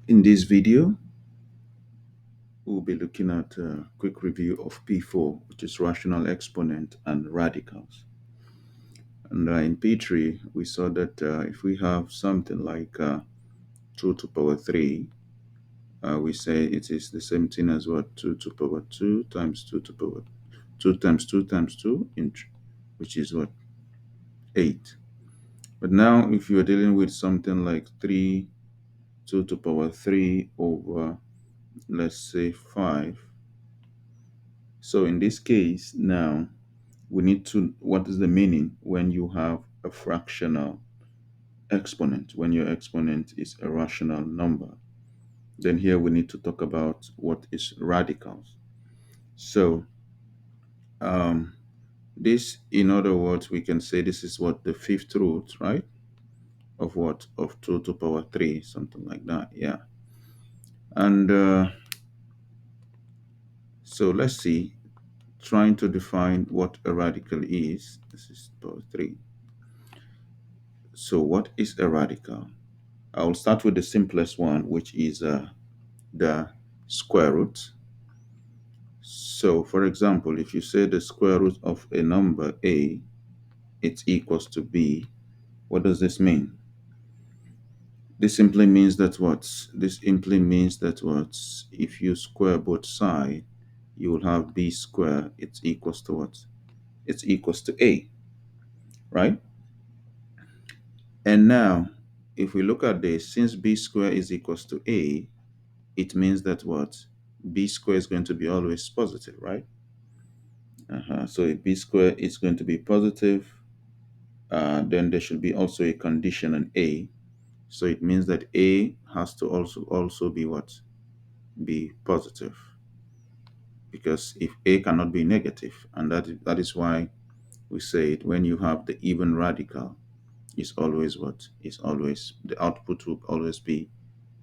In this video, we'll be looking at a quick review of P4, which is rational exponent and radicals. And in P3, we saw that if we have something like 2 to power 3, we say it is the same thing as what? 2 to power 2 times 2 to power 2 times 2 times 2, which is what? 8. But now, if you're dealing with something like 2 to power 3 over, let's say, 5. So in this case, now we need to, what is the meaning when you have a fractional exponent, when your exponent is a rational number? Then here we need to talk about what is radicals. So um, this, in other words, we can say this is what the fifth root, right? Of what? Of 2 to power 3, something like that. Yeah. And so let's see, trying to define what a radical is. This is power 3. So what is a radical? I'll start with the simplest one, which is the square root. So for example, if you say the square root of a number a, it's equals to b, what does this mean? This simply means that what? This simply means that what? If you square both sides, you will have b squared. It's equals to what? It's equals to a, right? And now, if we look at this, since b squared is equals to a, it means that what? B squared is going to be always positive, right? So if b squared is going to be positive, then there should be also a condition on a. So it means that a has to also be what? Be positive. Because if a cannot be negative, and that is why we say it, when you have the even radical, it's always what? It's always, the output will always be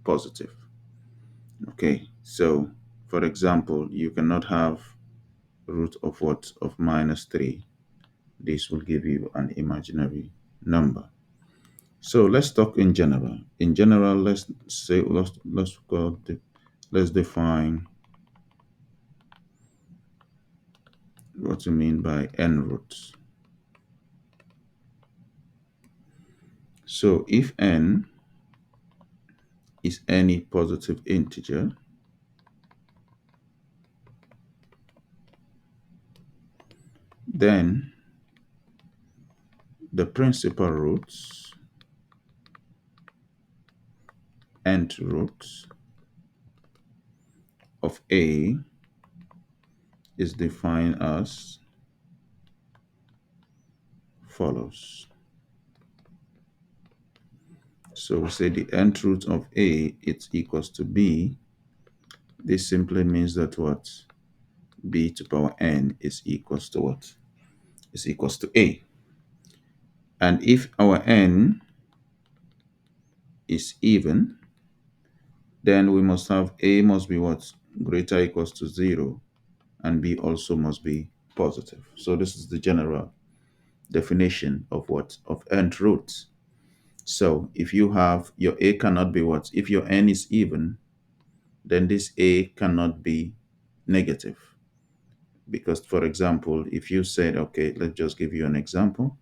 positive. Okay, so for example, you cannot have root of what? Of minus 3. This will give you an imaginary number. So let's talk in general. In general, let's say let's define what you mean by n roots. So if n is any positive integer, then the principal roots, nth roots of a is defined as follows. So we say the nth root of a, it's equals to b. This simply means that what? B to power n is equals to what? Is equals to a. And if our n is even, then we must have a must be what? Greater or equals to 0, and b also must be positive. So this is the general definition of what? Of nth roots. So if you have your a cannot be what? If your n is even, then this a cannot be negative. Because for example, if you said, okay, let's just give you an example.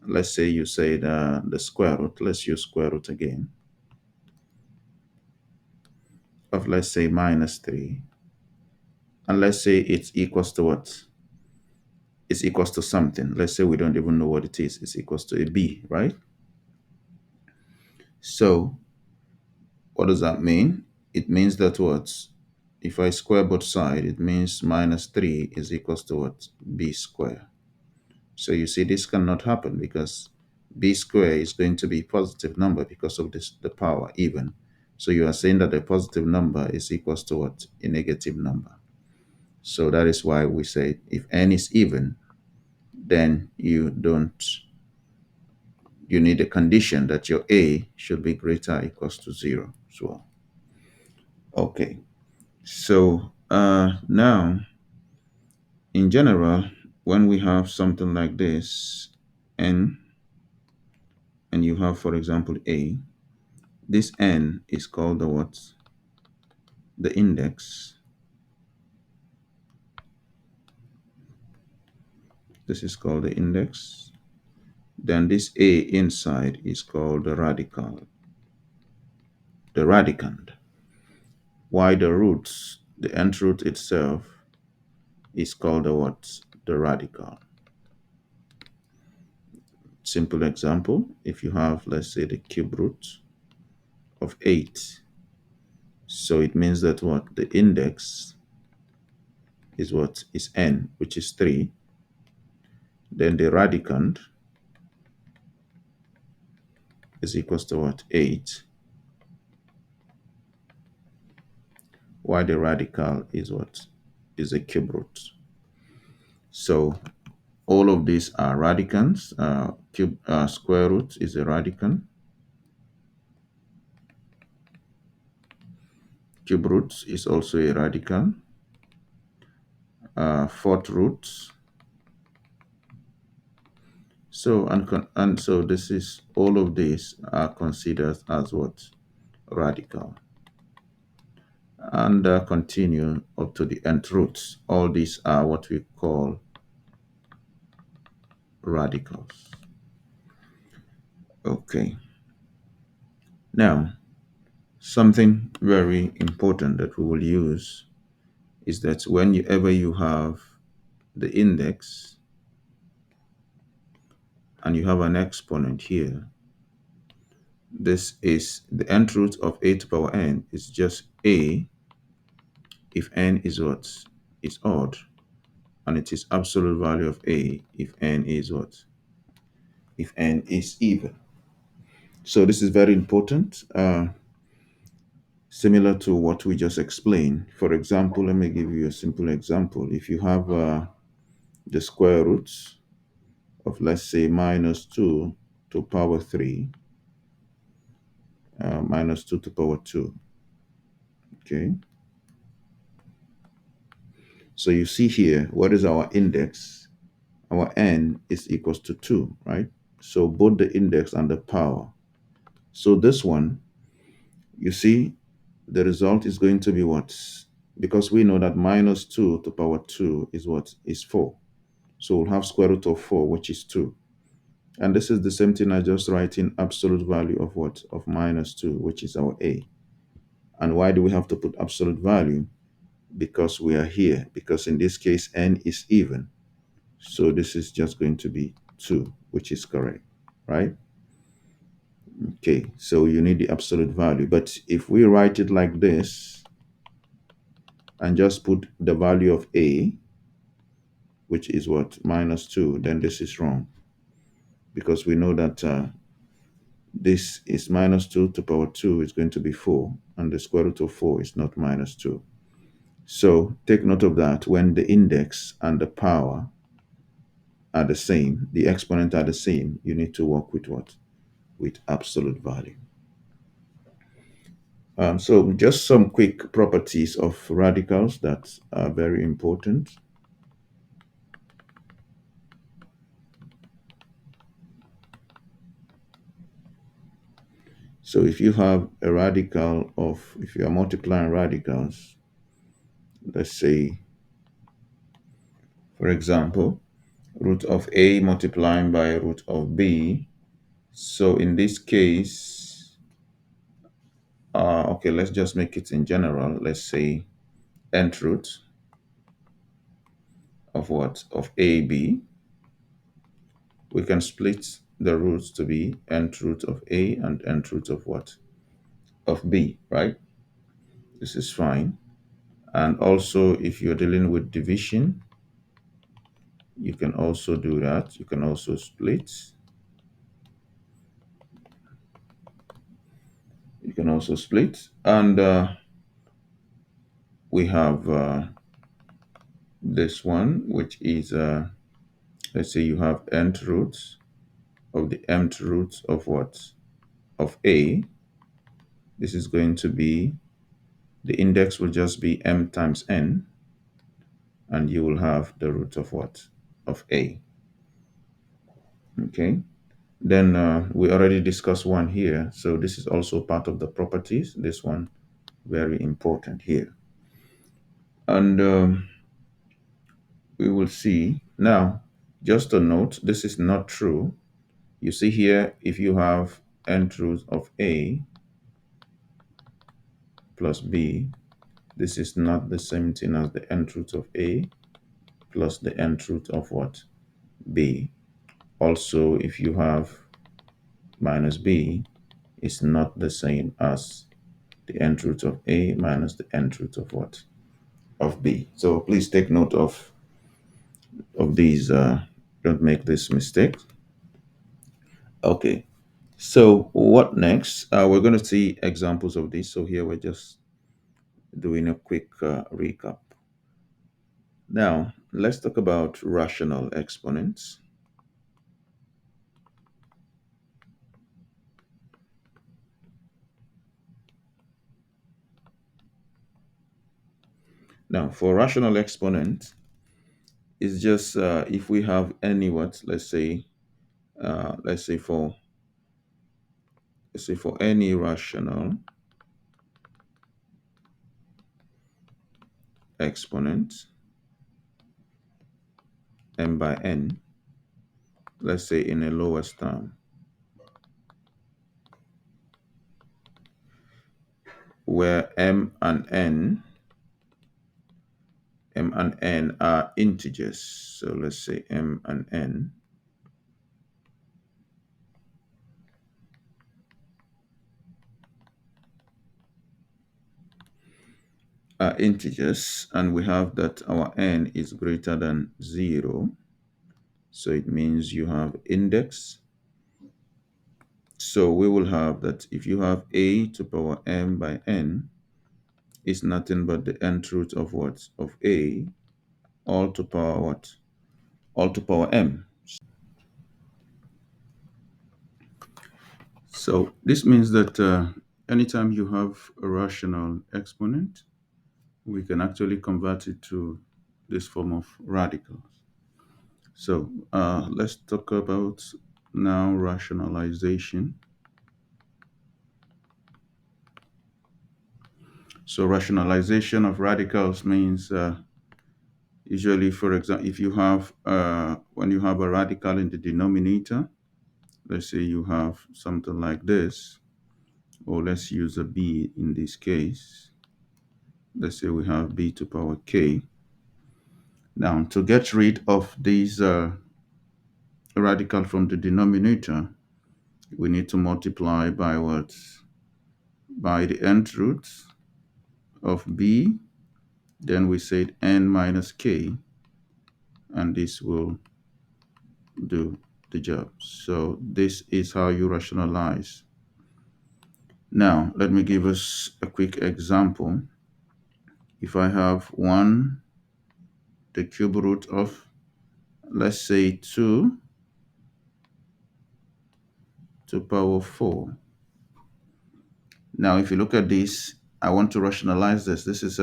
Let's say you said the square root, let's use square root again, of let's say minus 3. And let's say it's equals to what? It's equals to something. Let's say we don't even know what it is. It's equals to a b, right? So what does that mean? It means that what? If I square both sides, it means minus 3 is equals to what? B squared. So you see, this cannot happen because b squared is going to be positive number because of this, the power even. So you are saying that a positive number is equals to what? A negative number. So that is why we say if n is even, then you need a condition that your a should be greater or equals to 0 as well. Okay, so now in general, when we have something like this, n, and you have, for example, a, This n is called the what? The index. This is called the index. Then this a inside is called the radical, the radicand. Why the roots, the nth root itself is called the what? The radical. Simple example, if you have, let's say, the cube root of 8, so it means that what? The index is what? Is n, which is 3. Then the radicand is equals to what? 8. Why the radical is what? Is a cube root. So all of these are radicands. Square root is a radicand. Cube root is also a radical. Fourth root. So and so this is, all of these are considered as what? Radical. And continue up to the nth roots. All these are what we call radicals. Okay. Now, something very important that we will use is that whenever you have the index and you have an exponent here, this is the nth root of a to power n is just a if n is what? Is odd, and it is absolute value of a if n is what? If n is even. So this is very important, similar to what we just explained. For example, let me give you a simple example. If you have the square roots of, let's say, minus 2 to power 3, minus 2 to power 2, okay? So you see here, what is our index? Our n is equals to 2, right? So both the index and the power. So this one, you see, the result is going to be what? Because we know that minus 2 to power 2 is what? Is 4. So we'll have square root of 4, which is 2. And this is the same thing I just write in absolute value of what? Of minus 2, which is our a. And why do we have to put absolute value? Because we are here. Because in this case, n is even. So this is just going to be 2, which is correct, right? Okay, so you need the absolute value. But if we write it like this and just put the value of a, which is what? Minus 2, then this is wrong. Because we know that this is minus 2 to power 2 is going to be 4, and the square root of 4 is not minus 2. So take note of that. When the index and the power are the same, the exponent are the same, you need to work with what? With absolute value. So just some quick properties of radicals that are very important. So if you have a radical of, if you are multiplying radicals, let's say, for example, root of a multiplying by root of b. So in this case, okay, let's just make it in general. Let's say nth root of what? Of ab. We can split the roots to be nth root of a and nth root of what? Of b, right? This is fine. And also, if you're dealing with division, you can also do that. You can also split. You can also split. And we have this one, which is, let's say you have nth roots of the mth roots of what? Of a. This is going to be, the index will just be m times n, and you will have the root of what? Of a. Okay. Then we already discussed one here. So this is also part of the properties. This one, very important here. And we will see. Now, just a note, this is not true. You see here, if you have nth root of A plus B, this is not the same thing as the nth root of A plus the nth root of what? B. Also, if you have minus B, it's not the same as the nth root of A minus the nth root of what? Of B. So please take note of these. Don't make this mistake. Okay. So what next? We're going to see examples of this. So here we're just doing a quick recap. Now, let's talk about rational exponents. Now, for rational exponent, it's just if we have any what, let's say for any rational exponent, m by n, let's say in a lowest term, where m and n are integers. So let's say m and n are integers, and we have that our n is greater than 0. So it means you have index. So we will have that if you have a to power m by n, is nothing but the nth root of what? Of a, all to power what? All to power m. So this means that anytime you have a rational exponent, we can actually convert it to this form of radicals. So let's talk about now rationalization. So rationalization of radicals means usually, for example, if you have when you have a radical in the denominator, let's say you have something like this, or let's use a b in this case. Let's say we have b to power k. Now, to get rid of these radical from the denominator, we need to multiply by what? By the nth root of b. Then we said n minus k, and this will do the job. So this is how you rationalize. Now, let me give us a quick example. If I have 1, the cube root of, let's say 2 to power 4. Now, if you look at this, I want to rationalize this. This is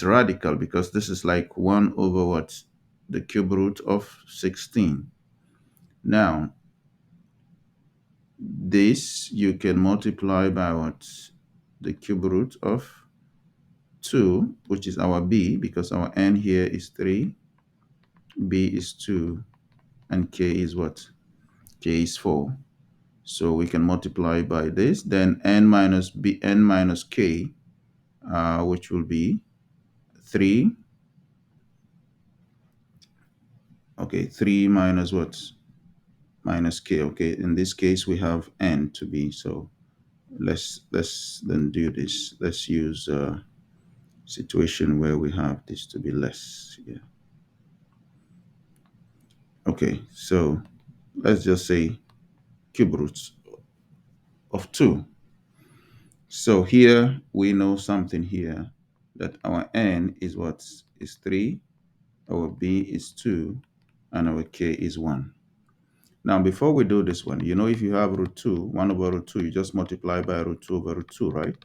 radical because this is like 1 over what? The cube root of 16. Now, this you can multiply by what? The cube root of 2, which is our b, because our n here is 3, b is 2, and k is what? K is 4. So we can multiply by this. Then n minus k, which will be 3. Okay, 3 minus what? Minus k. Okay, in this case we have n to be. So let's then do this. Let's use a situation where we have this to be less. Yeah. Okay, so let's just say cube roots of 2. So here we know something here, that our n is what? Is 3, our b is 2, and our k is 1. Now, before we do this one, if you have root 2, 1 over root 2, you just multiply by root 2 over root 2, right?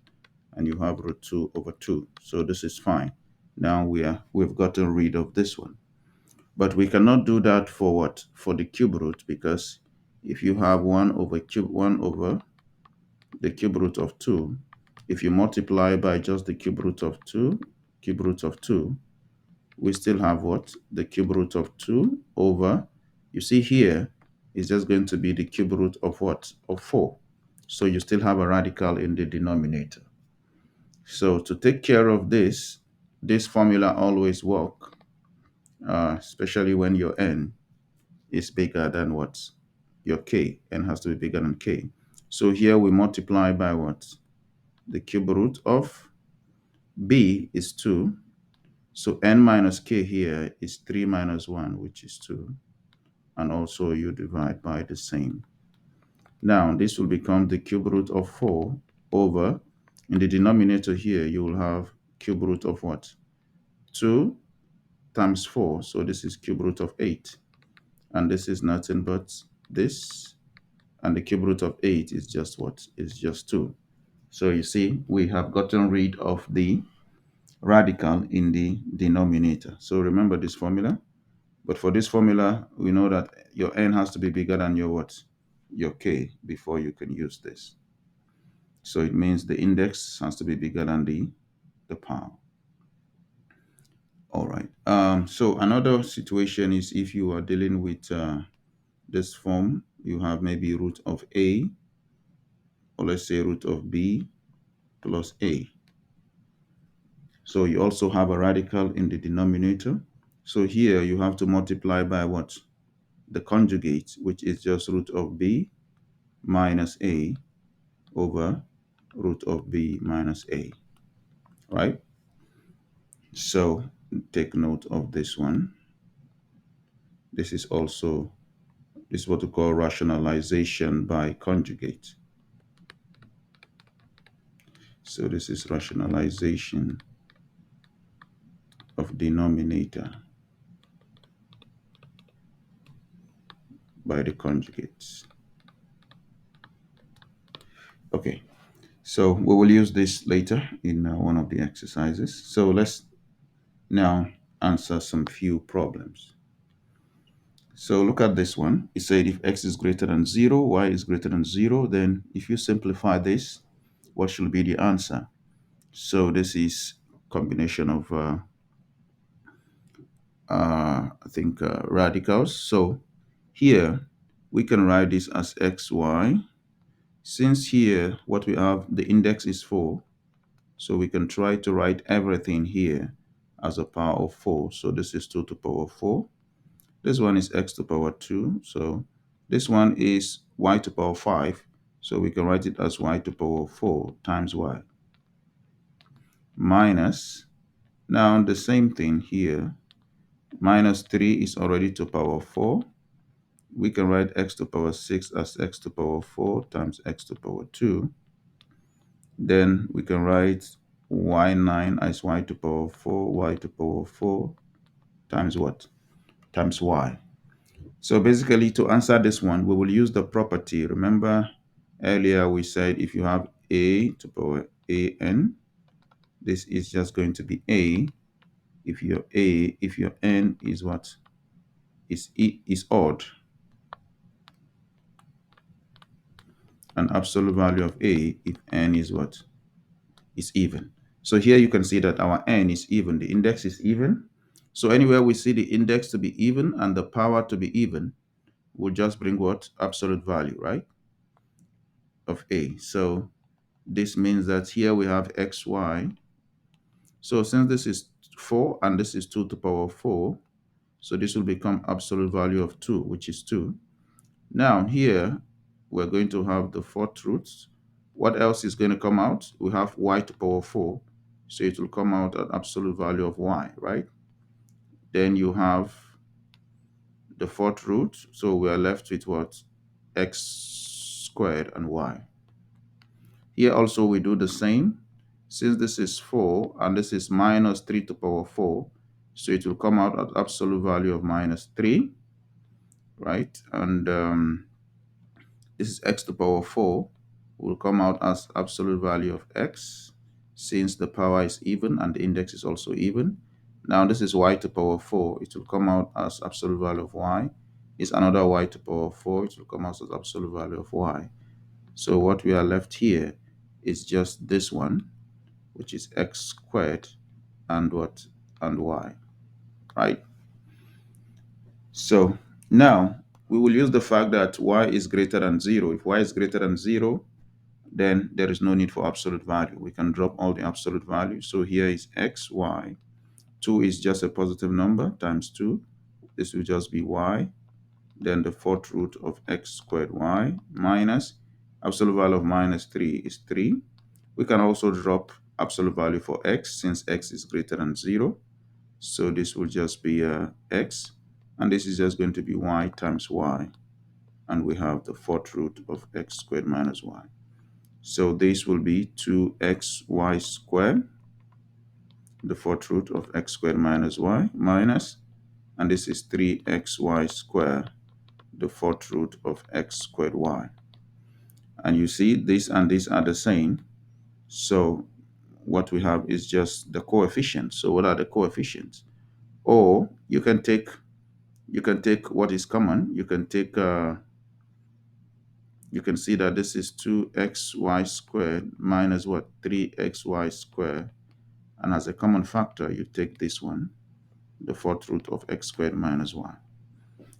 And you have root 2 over 2. So this is fine. Now we've gotten rid of this one. But we cannot do that for what? For the cube root, because if you have 1 over the cube root of 2, if you multiply by just the cube root of 2, we still have what? The cube root of 2 over, you see here, is just going to be the cube root of what? Of 4. So you still have a radical in the denominator. So to take care of this formula always work, especially when your n is bigger than what? Your k. N has to be bigger than k. So here we multiply by what? The cube root of b is 2. So n minus k here is 3 minus 1, which is 2. And also you divide by the same. Now this will become the cube root of 4 over, in the denominator here, you will have cube root of what? 2 times 4. So this is cube root of 8. And this is nothing but this. And the cube root of 8 is just what? Is just 2. So you see, we have gotten rid of the radical in the denominator. So remember this formula. But for this formula, we know that your n has to be bigger than your what? Your k before you can use this. So it means the index has to be bigger than the power. All right. So another situation is if you are dealing with this form, you have maybe root of a, or let's say root of b plus a. So you also have a radical in the denominator. So here you have to multiply by what? The conjugate, which is just root of b minus a over root of b minus a, right? So take note of this one. This is also, this is what we call rationalization by conjugate. So this is rationalization of denominator by the conjugates. Okay, so we will use this later in one of the exercises. So let's now answer some few problems. So look at this one. It said if x is greater than 0, y is greater than 0, then if you simplify this, what should be the answer? So this is combination of, I think, radicals. So here we can write this as xy. Since here what we have, the index is 4, so we can try to write everything here as a power of 4. So this is 2 to the power 4. This one is x to the power 2. So this one is y to the power 5. So we can write it as y to the power 4 times y. Minus, now the same thing here. Minus 3 is already to the power 4. We can write x to the power 6 as x to the power 4 times x to the power 2. Then we can write y9 as y to the power 4, y to the power 4 times what? Times y. So basically, to answer this one, we will use the property. Remember earlier we said if you have a to the power an, this is just going to be a. If your n is what? Is odd. An absolute value of a if n is what? Is even. So here you can see that our n is even. The index is even. So anywhere we see the index to be even and the power to be even, we'll just bring what? Absolute value, right? Of a. So this means that here we have xy. So since this is 4 and this is 2 to the power 4, so this will become absolute value of 2, which is 2. Now here we're going to have the fourth root. What else is going to come out? We have y to the power 4. So it will come out at absolute value of y, right? Then you have the fourth root. So we are left with what? X squared and y. Here also we do the same. Since this is 4 and this is minus 3 to the power 4, so it will come out at absolute value of minus 3, right? And this is x to the power 4 will come out as absolute value of x, since the power is even and the index is also even. Now this is y to power 4. It will come out as absolute value of y. Is another y to power 4. It will come out as absolute value of y. So what we are left here is just this one, which is x squared and what? And y, right? So now we will use the fact that y is greater than 0. If y is greater than 0, then there is no need for absolute value. We can drop all the absolute values. So here is x, y. 2 is just a positive number times 2. This will just be y. Then the fourth root of x squared y minus absolute value of minus 3 is 3. We can also drop absolute value for x since x is greater than 0. So this will just be x. And this is just going to be y times y. And we have the fourth root of x squared minus y. So this will be 2xy squared, the fourth root of x squared minus y, minus, and this is 3xy squared, the fourth root of x squared y. And you see this and this are the same. So what we have is just the coefficients. So what are the coefficients? Or you can take what is common. You can take you can see that this is 2xy squared minus what? 3xy squared. And as a common factor, you take this one, the fourth root of x squared minus y.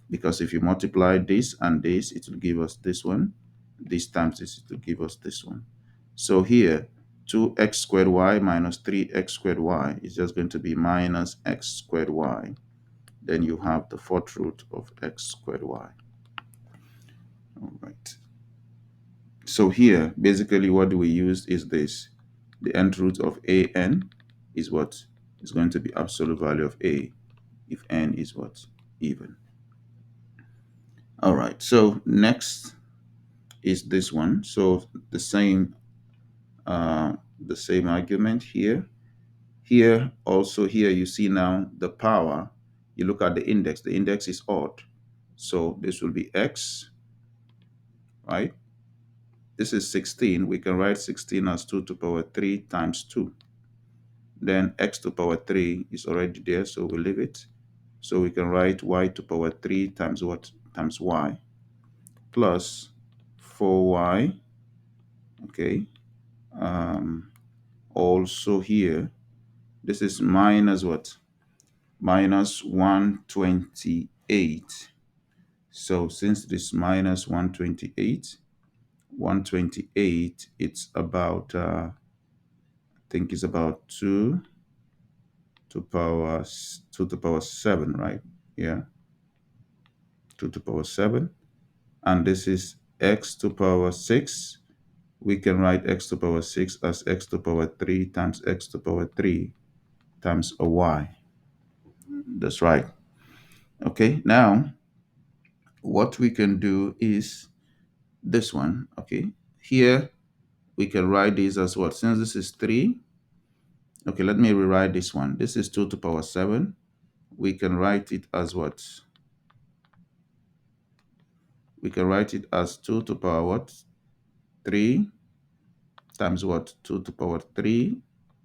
Because if you multiply this and this, it will give us this one. This times this, it will give us this one. So here, 2x squared y minus 3x squared y is just going to be minus x squared y. Then you have the fourth root of x squared y. All right. So here, basically what we use is this. The nth root of an is what? Is going to be absolute value of a if n is what? Even. All right. So next is this one. So the same argument here. Here also here you see now the power. You look at the index. The index is odd. So this will be x, right? This is 16. We can write 16 as 2 to the power 3 times 2. Then x to the power 3 is already there, so we leave it. So we can write y to the power 3 times what? Times y plus 4y. Okay. Also here, this is minus what? Minus 128. So since this minus 128, it's about, I think it's about 2 to the power 7, right? Yeah, 2 to the power 7. And this is x to the power 6. We can write x to the power 6 as x to the power 3 times x to the power 3 times a y. That's right. Okay, now what we can do is this one. Okay, here we can write this as what? Since this is 3, okay, let me rewrite this one. This is 2 to the power 7. We can write it as what? We can write it as 2 to the power what? 3 times what? 2 to the power 3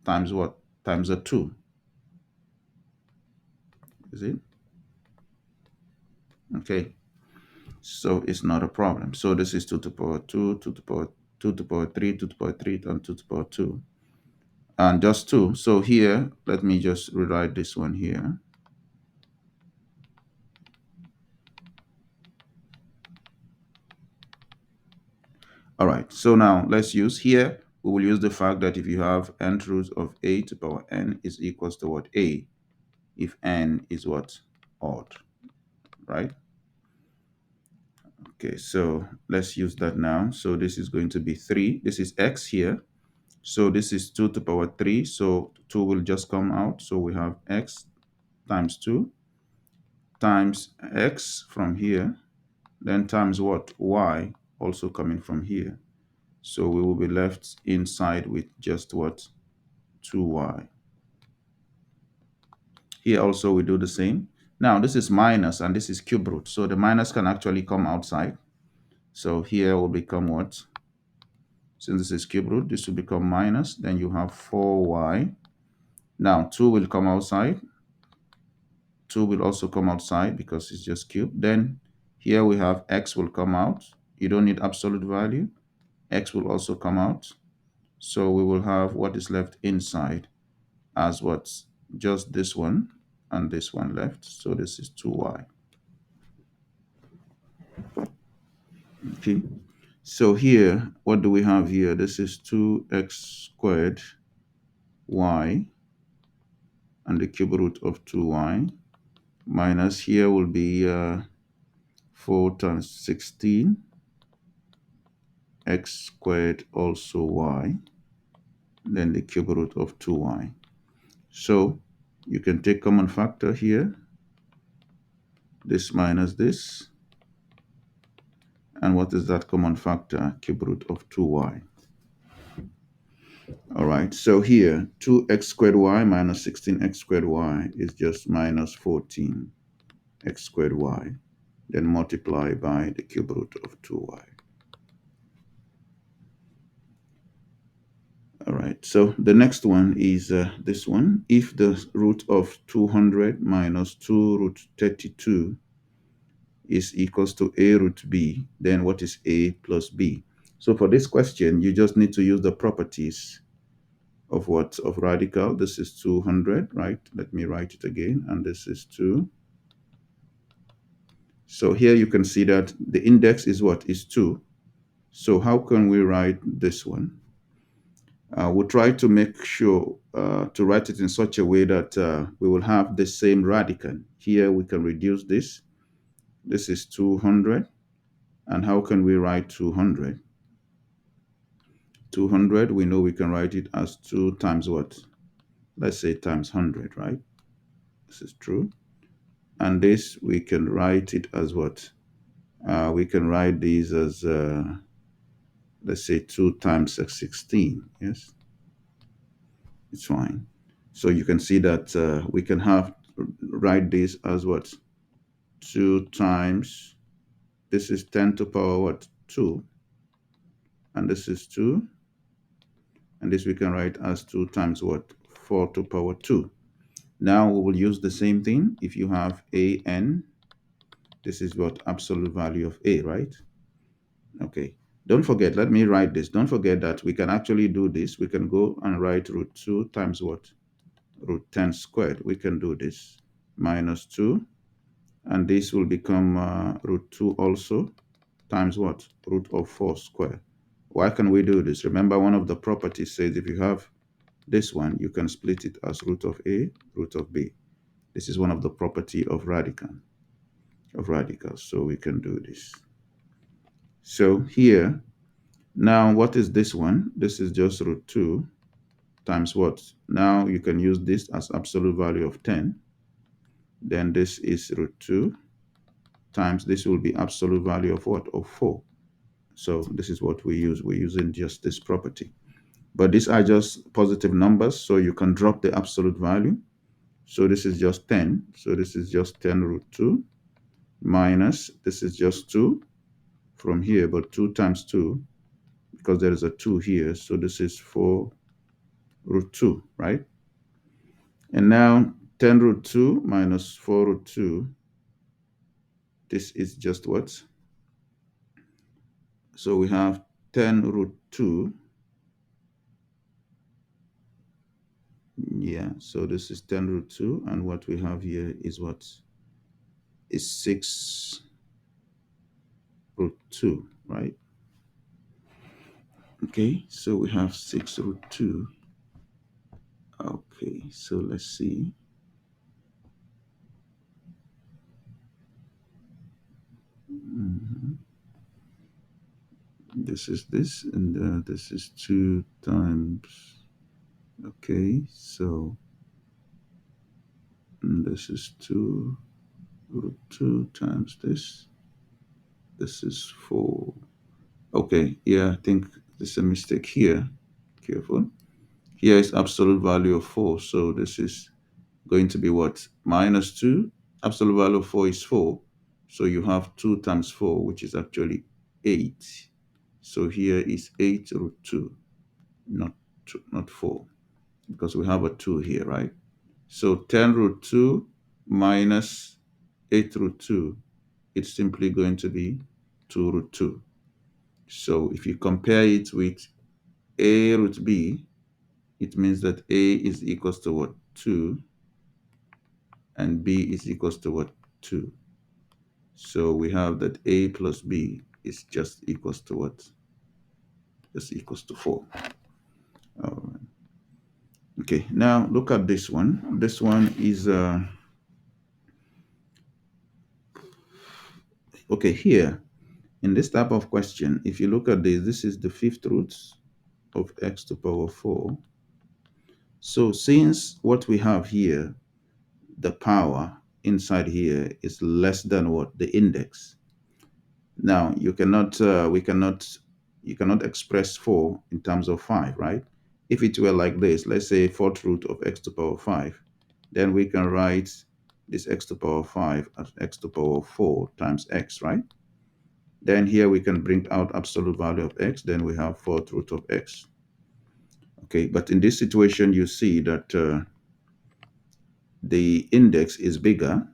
times what? Times a 2. Is it? Okay. So it's not a problem. So this is 2 to the power 2, 2 to the power 2 to the power 3, 2 to the power 3, and 2 to the power 2. And just 2. So here, let me just rewrite this one here. All right. So now let's use here. We will use the fact that if you have nth root of a to the power n is equals to what? A. If n is what? Odd. Right? Okay. So let's use that now. So this is going to be 3. This is x here. So this is 2 to the power 3. So 2 will just come out. So we have x times 2 times x from here. Then times what? Y also coming from here. So we will be left inside with just what? 2y. Here also we do the same. Now this is minus and this is cube root. So the minus can actually come outside. So here will become what? Since this is cube root, this will become minus. Then you have 4y. Now 2 will come outside. 2 will also come outside because it's just cube. Then here we have x will come out. You don't need absolute value. X will also come out. So we will have what is left inside as what's just this one and this one left. So this is 2y. Okay. So here, what do we have here? This is 2x squared y and the cube root of 2y minus here will be 4 times 16 x squared also y, then the cube root of 2y. So you can take common factor here, this minus this, and what is that common factor? Cube root of 2y. All right, so here 2x squared y minus 16x squared y is just minus 14x squared y, then multiply by the cube root of 2y. All right, so the next one is this one. If the root of 200 minus 2 root 32 is equals to a root b, then what is a plus b? So for this question, you just need to use the properties of what? Of radical. This is 200, right? Let me write it again, and this is 2. So here you can see that the index is what? Is 2. So how can we write this one? We'll try to make sure to write it in such a way that we will have the same radical. Here we can reduce this. This is 200. And how can we write 200? 200, we know we can write it as 2 times what? Let's say times 100, right? This is true. And this, we can write it as what? We can write these as, let's say 2 times 16, yes? It's fine. So you can see that we can write this as what? 2 times, this is 10 to power what? 2. And this is 2. And this we can write as 2 times what? 4 to power 2. Now we will use the same thing. If you have a n, this is what? Absolute value of a, right? Okay. Don't forget, let me write this. Don't forget that we can actually do this. We can go and write root 2 times what? Root 10 squared. We can do this. Minus 2. And this will become root 2 also times what? Root of 4 squared. Why can we do this? Remember, one of the properties says if you have this one, you can split it as root of a, root of b. This is one of the property of radicals. So we can do this. So here, now what is this one? This is just root 2 times what? Now you can use this as absolute value of 10. Then this is root 2 times this will be absolute value of what? Of 4. So this is what we use. We're using just this property. But these are just positive numbers, so you can drop the absolute value. So this is just 10. So this is just 10 root 2 minus, this is just 2 from here, but 2 times 2, because there is a 2 here. So this is 4 root 2, right? And now 10 root 2 minus 4 root 2, this is just what? So we have 10 root 2. Yeah, so this is 10 root 2. And what we have here is what? Is 6 root 2, right? Okay, so we have 6 root 2. Okay, so let's see. This is this, and this is 2 times. Okay, so this is 2 root 2 times this. This is 4. Okay, yeah, I think there's a mistake here. Careful. Here is absolute value of 4, so this is going to be what? Minus 2. Absolute value of 4 is 4. So you have 2 times 4, which is actually 8. So here is 8 root 2, not 4, because we have a 2 here, right? So 10 root 2 minus 8 root 2, it's simply going to be 2 root 2. So if you compare it with a root b, it means that a is equals to what? 2, and b is equals to what? 2. So we have that a plus b is just equals to what? Just equals to 4. All right. Okay, now look at this one. This one is, okay, here, in this type of question, if you look at this is the fifth root of x to power 4. So since what we have here, the power inside here is less than what? The index. Now you cannot, you cannot express 4 in terms of 5, right? If it were like this, let's say fourth root of x to power 5, then we can write this x to power 5 as x to power 4 times x, right? Then here we can bring out absolute value of x, then we have fourth root of x. Okay, but in this situation, you see that the index is bigger.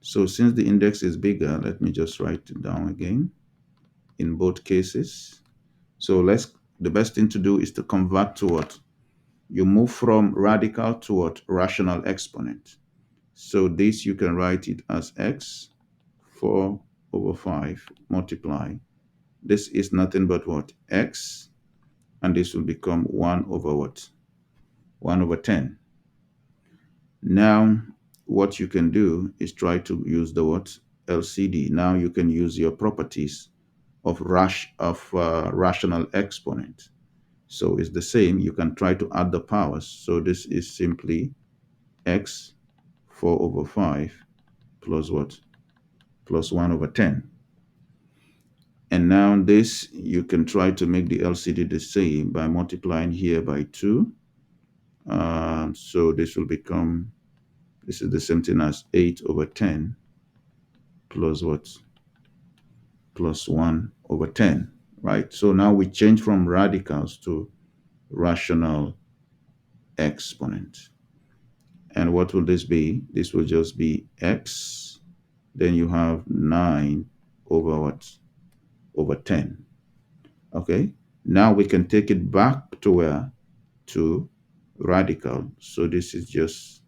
So since the index is bigger, let me just write it down again in both cases. So the best thing to do is to convert to what? You move from radical to what? Rational exponent. So this you can write it as x 4 over 5 multiply. This is nothing but what? X, and this will become 1 over what? 1 over 10. Now, what you can do is try to use the what? LCD. Now you can use your properties of rational exponent. So it's the same. You can try to add the powers. So this is simply x 4 over 5 plus what? Plus 1 over 10. And now this, you can try to make the LCD the same by multiplying here by 2. So this will become, this is the same thing as 8 over 10 plus what? Plus 1 over 10, right? So now we change from radicals to rational exponent. And what will this be? This will just be x. Then you have 9 over what? Over 10. Okay. Now we can take it back to where? To radical. So this is just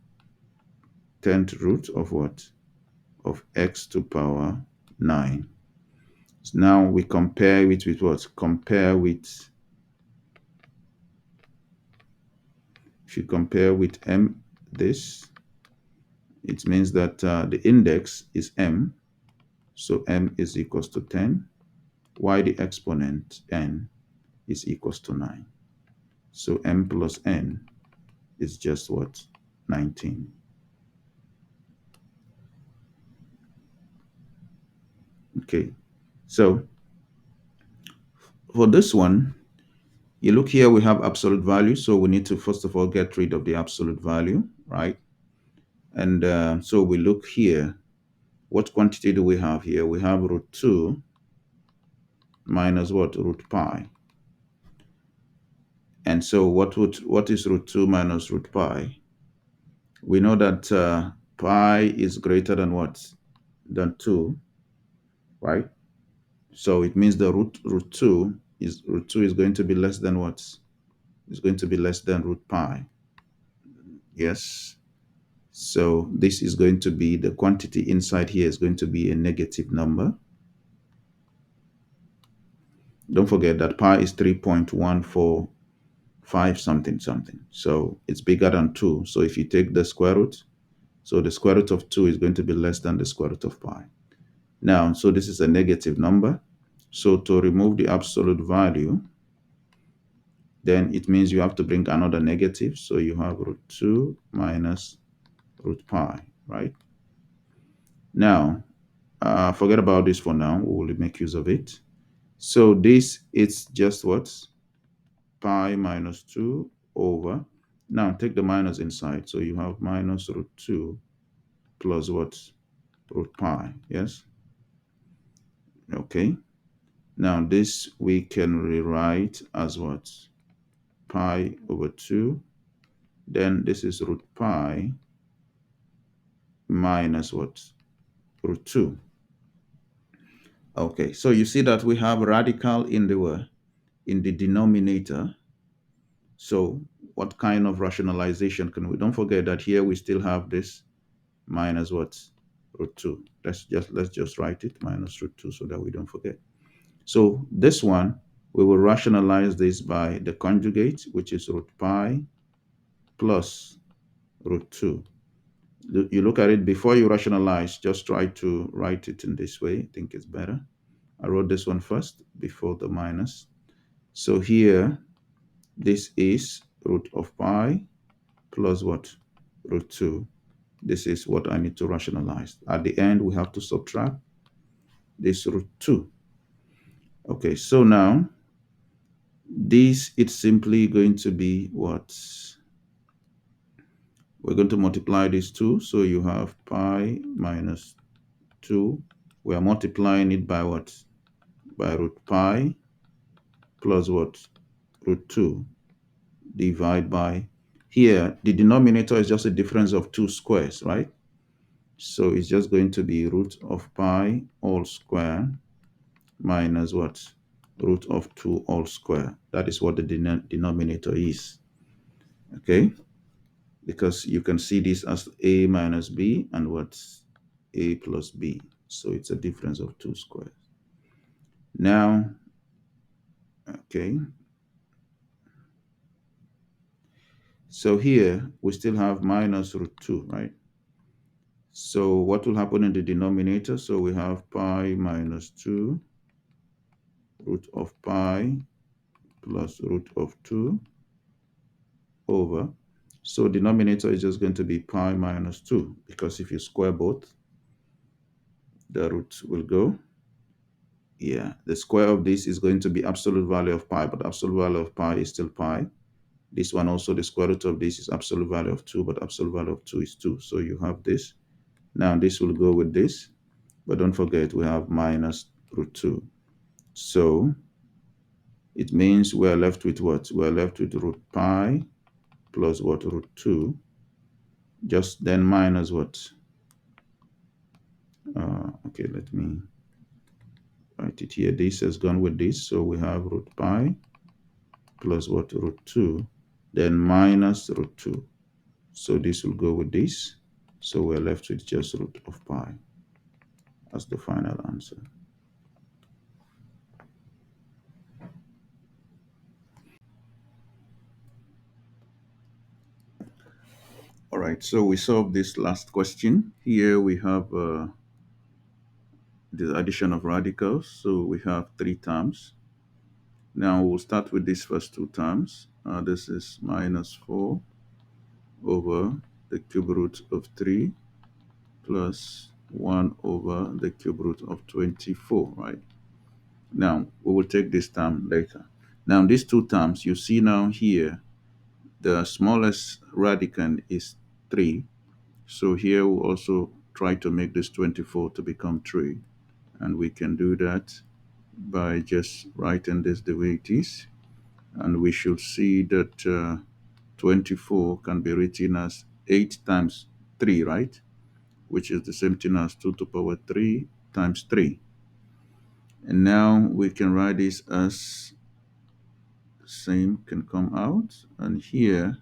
10th root of what? Of x to power 9. So now we compare it with what? Compare with, if you compare with m, this, it means that the index is m. So m is equals to 10, while the exponent n is equals to 9. So m plus n is just what? 19. Okay, so for this one, you look here, we have absolute value. So we need to first of all get rid of the absolute value, right? And so we look here, what quantity do we have here? We have root 2 minus what? Root pi. And so what is root 2 minus root pi? We know that pi is greater than what? Than 2, right? So it means the root 2 is going to be less than what? It's going to be less than root pi. Yes. So this is going to be, the quantity inside here is going to be a negative number. Don't forget that pi is 3.145 something something. So it's bigger than 2. So if you take the square root, so the square root of 2 is going to be less than the square root of pi. Now, so this is a negative number. So to remove the absolute value, then it means you have to bring another negative. So you have root 2 minus root pi, right? Now, forget about this for now. We will make use of it. So this is just what? Pi minus 2 over. Now take the minus inside. So you have minus root 2 plus what? Root pi, yes? Okay. Now this we can rewrite as what? Pi over 2. Then this is root pi minus what? Root 2. Okay, so you see that we have radical in the denominator. So what kind of rationalization can we? Don't forget that here we still have this minus what? Root 2. Let's just write it minus root 2 so that we don't forget. So this one, we will rationalize this by the conjugate, which is root pi plus root 2. You look at it before you rationalize, just try to write it in this way. I think it's better. I wrote this one first before the minus. So here, this is root of pi plus what? Root 2. This is what I need to rationalize. At the end, we have to subtract this root 2. Okay, so now this it's simply going to be what? We're going to multiply these two. So you have pi minus 2. We are multiplying it by what? By root pi plus what? Root 2. Divide by, here, the denominator is just a difference of two squares, right? So it's just going to be root of pi all square minus what? Root of 2 all square. That is what the denominator is. Okay? Because you can see this as a minus b and what? A plus b. So it's a difference of 2 squares. Now, okay. So here we still have minus root 2, right? So what will happen in the denominator? So we have pi minus 2 root of pi plus root of 2 over. So denominator is just going to be pi minus 2, because if you square both, the root will go. Yeah, the square of this is going to be absolute value of pi, but absolute value of pi is still pi. This one also, the square root of this is absolute value of 2, but absolute value of 2 is 2. So you have this. Now this will go with this, but don't forget we have minus root 2. So it means we're left with what? We're left with root pi plus what? Root 2. Just then minus what? Okay, let me write it here. This has gone with this. So we have root pi plus what? Root 2. Then minus root 2. So this will go with this. So we're left with just root of pi as the final answer. All right, so we solved this last question. Here we have the addition of radicals. So we have 3 terms. Now we'll start with these first 2 terms. This is minus 4 over the cube root of 3 plus 1 over the cube root of 24, right? Now we will take this term later. Now these 2 terms, you see now here, the smallest radicand is 3. So here we'll also try to make this 24 to become 3. And we can do that by just writing this the way it is. And we should see that 24 can be written as 8 times 3, right? Which is the same thing as 2 to the power 3 times 3. And now we can write this as same can come out. And here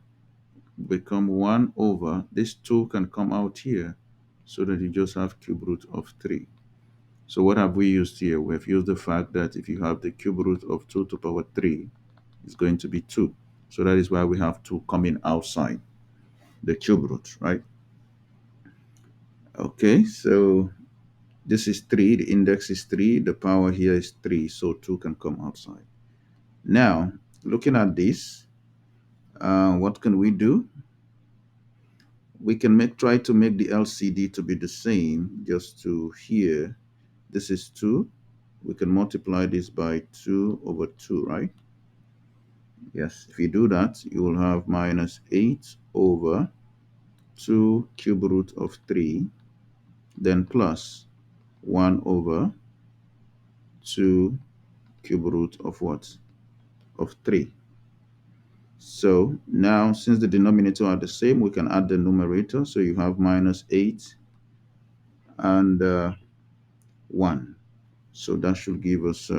become 1 over, this 2 can come out here, so that you just have cube root of 3. So what have we used here? We have used the fact that if you have the cube root of 2 to the power 3, it's going to be 2. So that is why we have 2 coming outside the cube root, right? Okay, so this is 3, the index is 3, the power here is 3, so 2 can come outside. Now, looking at this, what can we do? We can try to make the LCD to be the same, just to here. This is 2. We can multiply this by 2 over 2, right? Yes, if you do that, you will have minus 8 over 2 cube root of 3, then plus 1 over 2 cube root of what? Of 3. So now, since the denominator are the same, we can add the numerator. So you have minus 8 and 1. So that should give us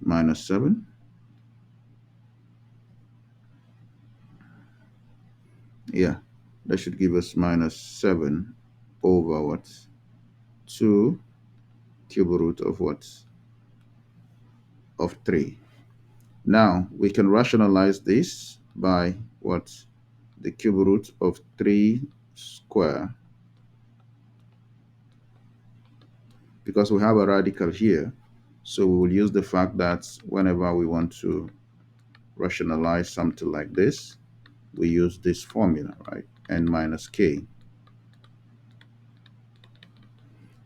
minus 7. Yeah, that should give us minus 7 over what? 2 cube root of what? Of 3. Now we can rationalize this by what? The cube root of 3 square, because we have a radical here. So we will use the fact that whenever we want to rationalize something like this, we use this formula, right? N minus k.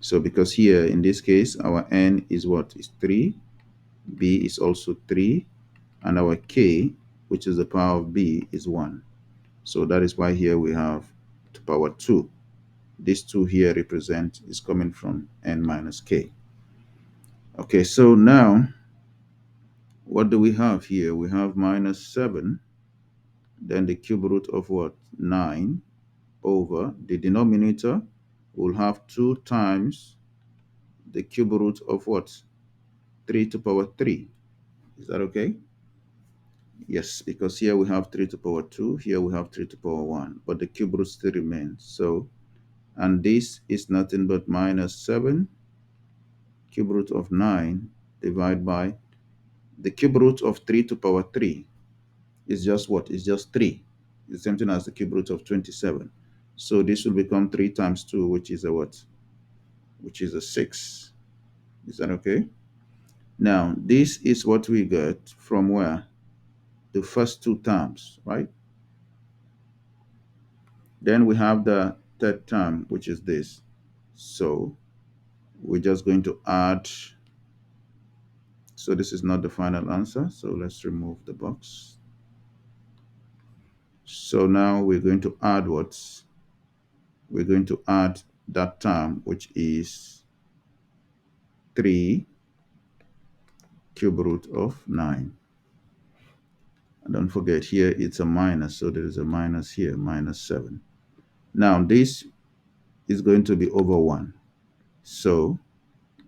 So because here in this case, our n is what? Is 3, b is also 3, and our k, which is the power of b, is 1. So that is why here we have to power 2. This 2 here is coming from n minus k. Okay, so now what do we have here? We have minus 7, then the cube root of what? 9 over the denominator. We'll have 2 times the cube root of what? 3 to power 3. Is that okay? Yes, because here we have 3 to power 2, here we have 3 to power 1, but the cube root still remains. So, and this is nothing but minus 7 cube root of 9 divided by the cube root of 3 to power 3 is just what? It's just 3. It's the same thing as the cube root of 27. So this will become 3 times 2, which is a what? Which is a 6. Is that okay? Now, this is what we got from where? The first 2 terms, right? Then we have the third term, which is this. So we're just going to add. So this is not the final answer. So let's remove the box. So now we're going to add what? We're going to add that term, which is 3 cube root of 9. And don't forget here it's a minus, so there is a minus here, minus 7. Now this is going to be over 1. So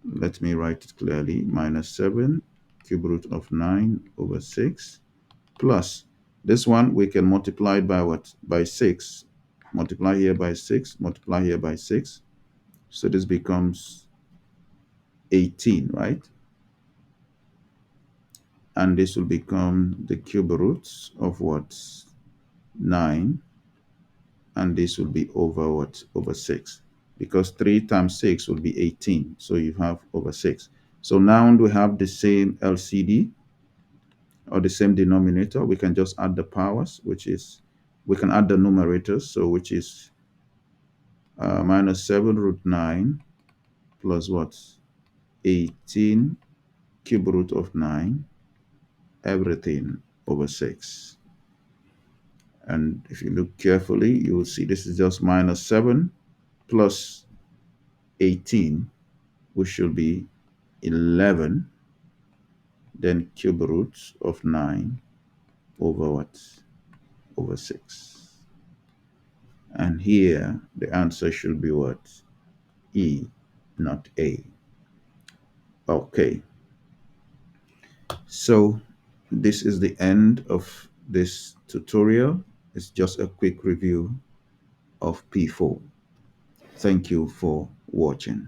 let me write it clearly. Minus 7 cube root of 9 over 6 plus this one we can multiply by what? By 6. Multiply here by 6, multiply here by 6. So this becomes 18, right? And this will become the cube roots of what? 9. And this will be over what? Over 6. Because 3 times 6 will be 18. So you have over 6. So now we have the same LCD or the same denominator. We can just add the powers, which is, we can add the numerators. So which is minus 7 root 9 plus what? 18 cube root of 9, everything over 6. And if you look carefully, you will see this is just minus 7 plus 18, which should be 11, then cube root of 9 over what? Over 6. And here the answer should be what? E, not A. Okay. So this is the end of this tutorial. It's just a quick review of P4. Thank you for watching.